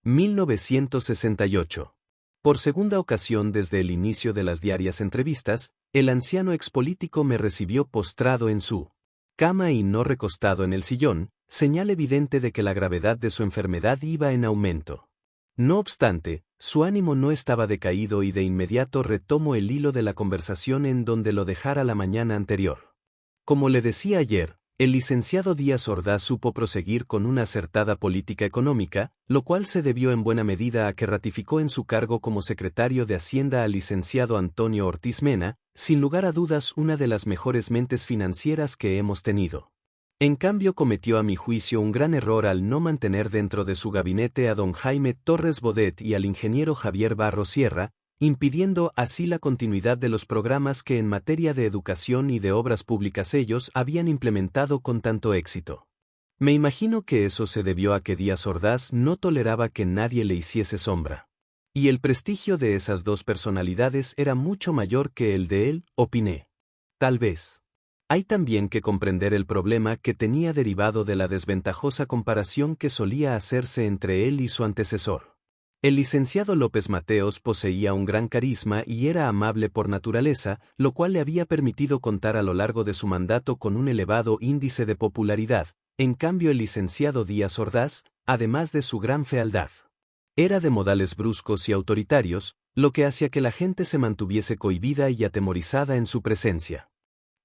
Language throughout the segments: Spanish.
1968. Por segunda ocasión desde el inicio de las diarias entrevistas, el anciano expolítico me recibió postrado en su cama y no recostado en el sillón, señal evidente de que la gravedad de su enfermedad iba en aumento. No obstante, su ánimo no estaba decaído y de inmediato retomo el hilo de la conversación en donde lo dejara la mañana anterior. Como le decía ayer, el licenciado Díaz Ordaz supo proseguir con una acertada política económica, lo cual se debió en buena medida a que ratificó en su cargo como secretario de Hacienda al licenciado Antonio Ortiz Mena, sin lugar a dudas una de las mejores mentes financieras que hemos tenido. En cambio cometió a mi juicio un gran error al no mantener dentro de su gabinete a don Jaime Torres Bodet y al ingeniero Javier Barros Sierra, impidiendo así la continuidad de los programas que en materia de educación y de obras públicas ellos habían implementado con tanto éxito. Me imagino que eso se debió a que Díaz Ordaz no toleraba que nadie le hiciese sombra. Y el prestigio de esas dos personalidades era mucho mayor que el de él, opiné. Tal vez. Hay también que comprender el problema que tenía derivado de la desventajosa comparación que solía hacerse entre él y su antecesor. El licenciado López Mateos poseía un gran carisma y era amable por naturaleza, lo cual le había permitido contar a lo largo de su mandato con un elevado índice de popularidad. En cambio el licenciado Díaz Ordaz, además de su gran fealdad, era de modales bruscos y autoritarios, lo que hacía que la gente se mantuviese cohibida y atemorizada en su presencia.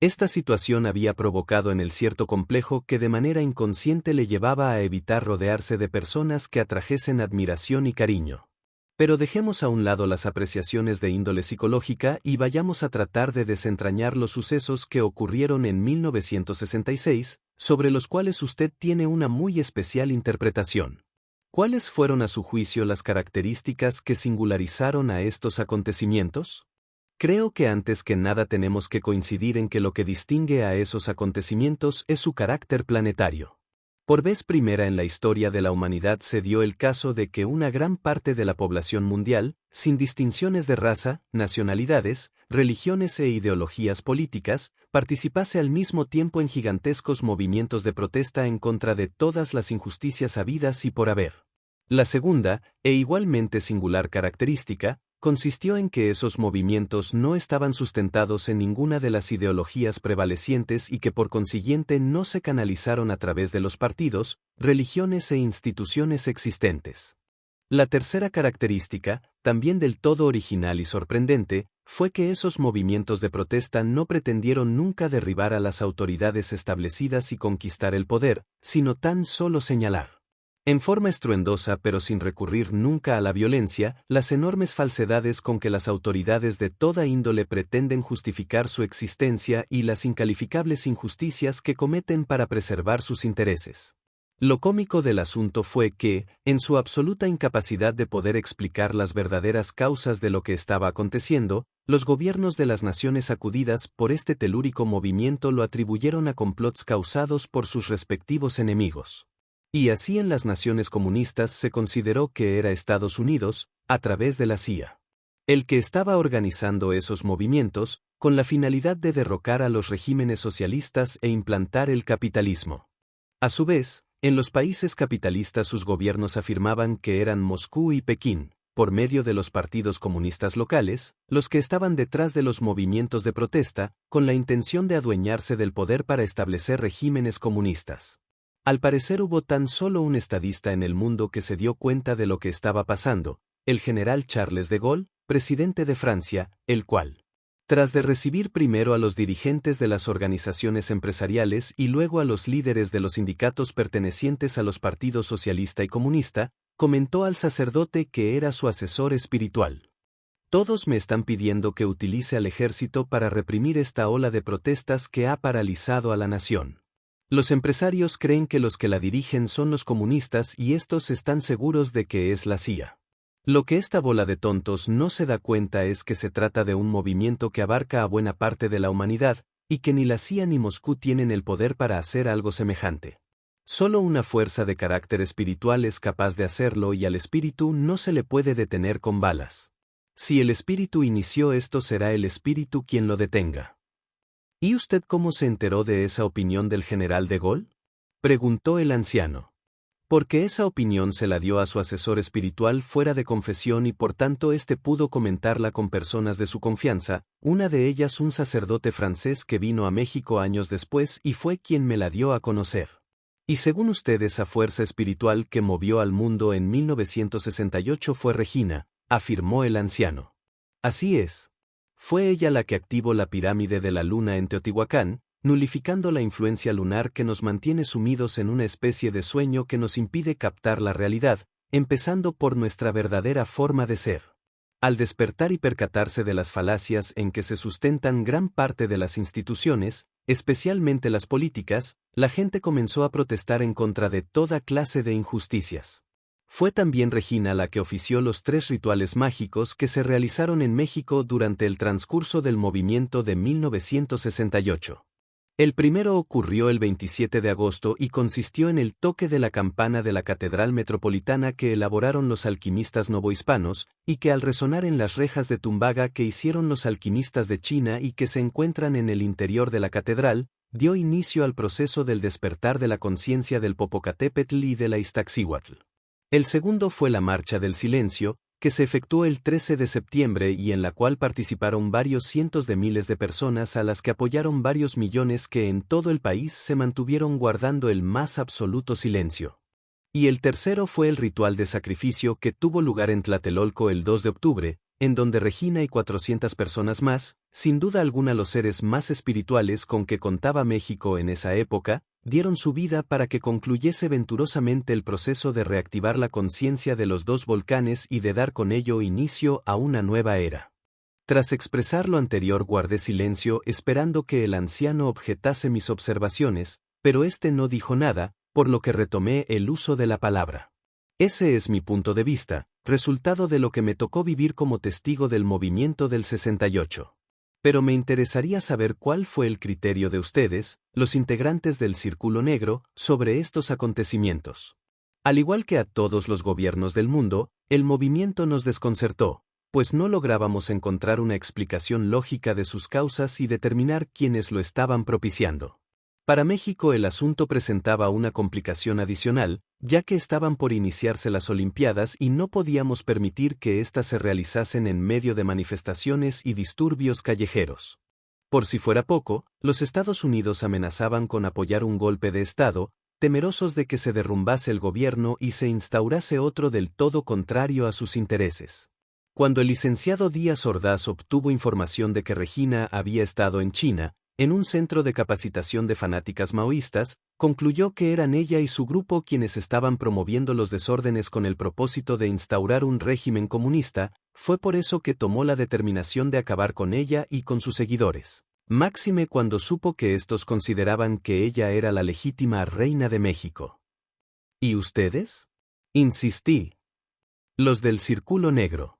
Esta situación había provocado en él cierto complejo que de manera inconsciente le llevaba a evitar rodearse de personas que atrajesen admiración y cariño. Pero dejemos a un lado las apreciaciones de índole psicológica y vayamos a tratar de desentrañar los sucesos que ocurrieron en 1966, sobre los cuales usted tiene una muy especial interpretación. ¿Cuáles fueron a su juicio las características que singularizaron a estos acontecimientos? Creo que antes que nada tenemos que coincidir en que lo que distingue a esos acontecimientos es su carácter planetario. Por vez primera en la historia de la humanidad se dio el caso de que una gran parte de la población mundial, sin distinciones de raza, nacionalidades, religiones e ideologías políticas, participase al mismo tiempo en gigantescos movimientos de protesta en contra de todas las injusticias habidas y por haber. La segunda, e igualmente singular característica, consistió en que esos movimientos no estaban sustentados en ninguna de las ideologías prevalecientes y que por consiguiente no se canalizaron a través de los partidos, religiones e instituciones existentes. La tercera característica, también del todo original y sorprendente, fue que esos movimientos de protesta no pretendieron nunca derribar a las autoridades establecidas y conquistar el poder, sino tan solo señalar, en forma estruendosa pero sin recurrir nunca a la violencia, las enormes falsedades con que las autoridades de toda índole pretenden justificar su existencia y las incalificables injusticias que cometen para preservar sus intereses. Lo cómico del asunto fue que, en su absoluta incapacidad de poder explicar las verdaderas causas de lo que estaba aconteciendo, los gobiernos de las naciones sacudidas por este telúrico movimiento lo atribuyeron a complots causados por sus respectivos enemigos. Y así en las naciones comunistas se consideró que era Estados Unidos, a través de la CIA, el que estaba organizando esos movimientos, con la finalidad de derrocar a los regímenes socialistas e implantar el capitalismo. A su vez, en los países capitalistas sus gobiernos afirmaban que eran Moscú y Pekín, por medio de los partidos comunistas locales, los que estaban detrás de los movimientos de protesta, con la intención de adueñarse del poder para establecer regímenes comunistas. Al parecer hubo tan solo un estadista en el mundo que se dio cuenta de lo que estaba pasando, el general Charles de Gaulle, presidente de Francia, el cual, tras de recibir primero a los dirigentes de las organizaciones empresariales y luego a los líderes de los sindicatos pertenecientes a los partidos socialista y comunista, comentó al sacerdote que era su asesor espiritual: todos me están pidiendo que utilice al ejército para reprimir esta ola de protestas que ha paralizado a la nación. Los empresarios creen que los que la dirigen son los comunistas y estos están seguros de que es la CIA. Lo que esta bola de tontos no se da cuenta es que se trata de un movimiento que abarca a buena parte de la humanidad, y que ni la CIA ni Moscú tienen el poder para hacer algo semejante. Solo una fuerza de carácter espiritual es capaz de hacerlo y al espíritu no se le puede detener con balas. Si el espíritu inició esto será el espíritu quien lo detenga. ¿Y usted cómo se enteró de esa opinión del general de Gaulle?, preguntó el anciano. Porque esa opinión se la dio a su asesor espiritual fuera de confesión y por tanto éste pudo comentarla con personas de su confianza, una de ellas un sacerdote francés que vino a México años después y fue quien me la dio a conocer. Y según usted esa fuerza espiritual que movió al mundo en 1968 fue Regina, afirmó el anciano. Así es. Fue ella la que activó la pirámide de la luna en Teotihuacán, nulificando la influencia lunar que nos mantiene sumidos en una especie de sueño que nos impide captar la realidad, empezando por nuestra verdadera forma de ser. Al despertar y percatarse de las falacias en que se sustentan gran parte de las instituciones, especialmente las políticas, la gente comenzó a protestar en contra de toda clase de injusticias. Fue también Regina la que ofició los 3 rituales mágicos que se realizaron en México durante el transcurso del movimiento de 1968. El primero ocurrió el 27 de agosto y consistió en el toque de la campana de la Catedral Metropolitana que elaboraron los alquimistas novohispanos, y que al resonar en las rejas de tumbaga que hicieron los alquimistas de China y que se encuentran en el interior de la catedral, dio inicio al proceso del despertar de la conciencia del Popocatépetl y de la Iztaccíhuatl. El segundo fue la Marcha del Silencio, que se efectuó el 13 de septiembre y en la cual participaron varios cientos de miles de personas a las que apoyaron varios millones que en todo el país se mantuvieron guardando el más absoluto silencio. Y el tercero fue el ritual de sacrificio que tuvo lugar en Tlatelolco el 2 de octubre, en donde Regina y 400 personas más, sin duda alguna los seres más espirituales con que contaba México en esa época, dieron su vida para que concluyese venturosamente el proceso de reactivar la conciencia de los 2 volcanes y de dar con ello inicio a una nueva era. Tras expresar lo anterior guardé silencio esperando que el anciano objetase mis observaciones, pero éste no dijo nada, por lo que retomé el uso de la palabra. Ese es mi punto de vista, resultado de lo que me tocó vivir como testigo del movimiento del 68. Pero me interesaría saber cuál fue el criterio de ustedes, los integrantes del Círculo Negro, sobre estos acontecimientos. Al igual que a todos los gobiernos del mundo, el movimiento nos desconcertó, pues no lográbamos encontrar una explicación lógica de sus causas y determinar quiénes lo estaban propiciando. Para México el asunto presentaba una complicación adicional, ya que estaban por iniciarse las Olimpiadas y no podíamos permitir que éstas se realizasen en medio de manifestaciones y disturbios callejeros. Por si fuera poco, los Estados Unidos amenazaban con apoyar un golpe de Estado, temerosos de que se derrumbase el gobierno y se instaurase otro del todo contrario a sus intereses. Cuando el licenciado Díaz Ordaz obtuvo información de que Regina había estado en China, en un centro de capacitación de fanáticas maoístas, concluyó que eran ella y su grupo quienes estaban promoviendo los desórdenes con el propósito de instaurar un régimen comunista. Fue por eso que tomó la determinación de acabar con ella y con sus seguidores. Máxime cuando supo que estos consideraban que ella era la legítima reina de México. ¿Y ustedes? Insistí. Los del Círculo Negro.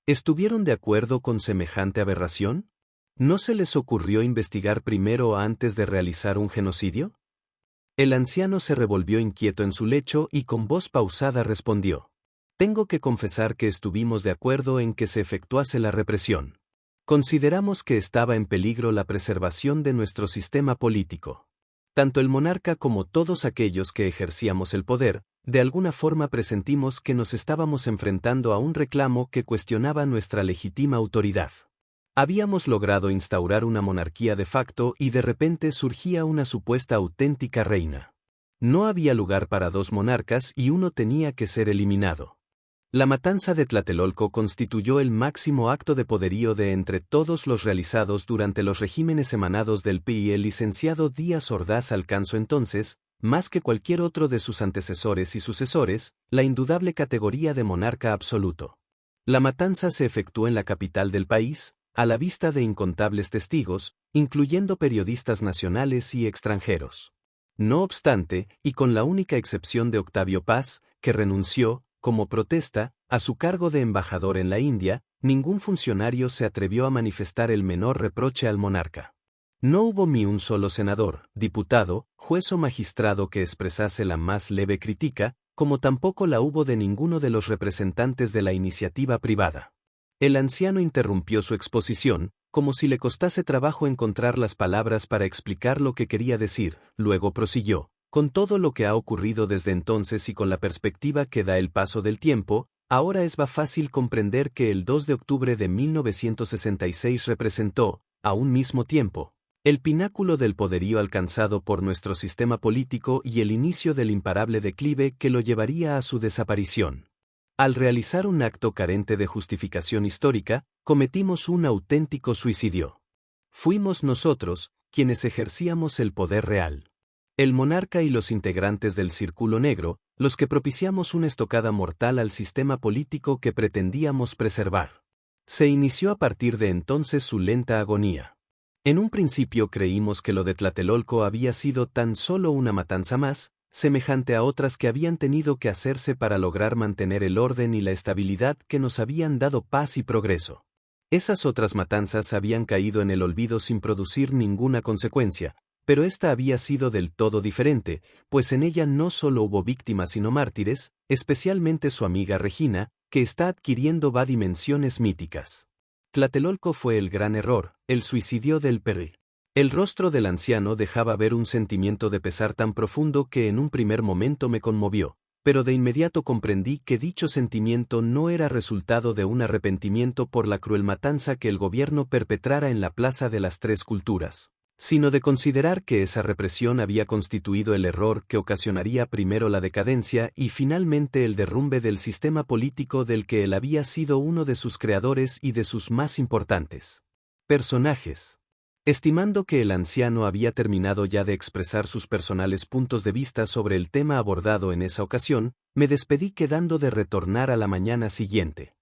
¿Estuvieron de acuerdo con semejante aberración? ¿No se les ocurrió investigar primero antes de realizar un genocidio? El anciano se revolvió inquieto en su lecho y con voz pausada respondió. Tengo que confesar que estuvimos de acuerdo en que se efectuase la represión. Consideramos que estaba en peligro la preservación de nuestro sistema político. Tanto el monarca como todos aquellos que ejercíamos el poder, de alguna forma presentimos que nos estábamos enfrentando a un reclamo que cuestionaba nuestra legítima autoridad. Habíamos logrado instaurar una monarquía de facto y de repente surgía una supuesta auténtica reina. No había lugar para 2 monarcas y uno tenía que ser eliminado. La matanza de Tlatelolco constituyó el máximo acto de poderío de entre todos los realizados durante los regímenes emanados del PRI y el licenciado Díaz Ordaz alcanzó entonces, más que cualquier otro de sus antecesores y sucesores, la indudable categoría de monarca absoluto. La matanza se efectuó en la capital del país, a la vista de incontables testigos, incluyendo periodistas nacionales y extranjeros. No obstante, y con la única excepción de Octavio Paz, que renunció, como protesta, a su cargo de embajador en la India, ningún funcionario se atrevió a manifestar el menor reproche al monarca. No hubo ni un solo senador, diputado, juez o magistrado que expresase la más leve crítica, como tampoco la hubo de ninguno de los representantes de la iniciativa privada. El anciano interrumpió su exposición, como si le costase trabajo encontrar las palabras para explicar lo que quería decir, luego prosiguió. Con todo lo que ha ocurrido desde entonces y con la perspectiva que da el paso del tiempo, ahora es fácil comprender que el 2 de octubre de 1966 representó, a un mismo tiempo, el pináculo del poderío alcanzado por nuestro sistema político y el inicio del imparable declive que lo llevaría a su desaparición. Al realizar un acto carente de justificación histórica, cometimos un auténtico suicidio. Fuimos nosotros, quienes ejercíamos el poder real. El monarca y los integrantes del Círculo Negro, los que propiciamos una estocada mortal al sistema político que pretendíamos preservar. Se inició a partir de entonces su lenta agonía. En un principio creímos que lo de Tlatelolco había sido tan solo una matanza más, semejante a otras que habían tenido que hacerse para lograr mantener el orden y la estabilidad que nos habían dado paz y progreso. Esas otras matanzas habían caído en el olvido sin producir ninguna consecuencia, pero esta había sido del todo diferente, pues en ella no solo hubo víctimas sino mártires, especialmente su amiga Regina, que está adquiriendo dimensiones míticas. Tlatelolco fue el gran error, el suicidio del Perry. El rostro del anciano dejaba ver un sentimiento de pesar tan profundo que en un primer momento me conmovió, pero de inmediato comprendí que dicho sentimiento no era resultado de un arrepentimiento por la cruel matanza que el gobierno perpetrara en la Plaza de las Tres Culturas, sino de considerar que esa represión había constituido el error que ocasionaría primero la decadencia y finalmente el derrumbe del sistema político del que él había sido uno de sus creadores y de sus más importantes personajes. Estimando que el anciano había terminado ya de expresar sus personales puntos de vista sobre el tema abordado en esa ocasión, me despedí quedando de retornar a la mañana siguiente.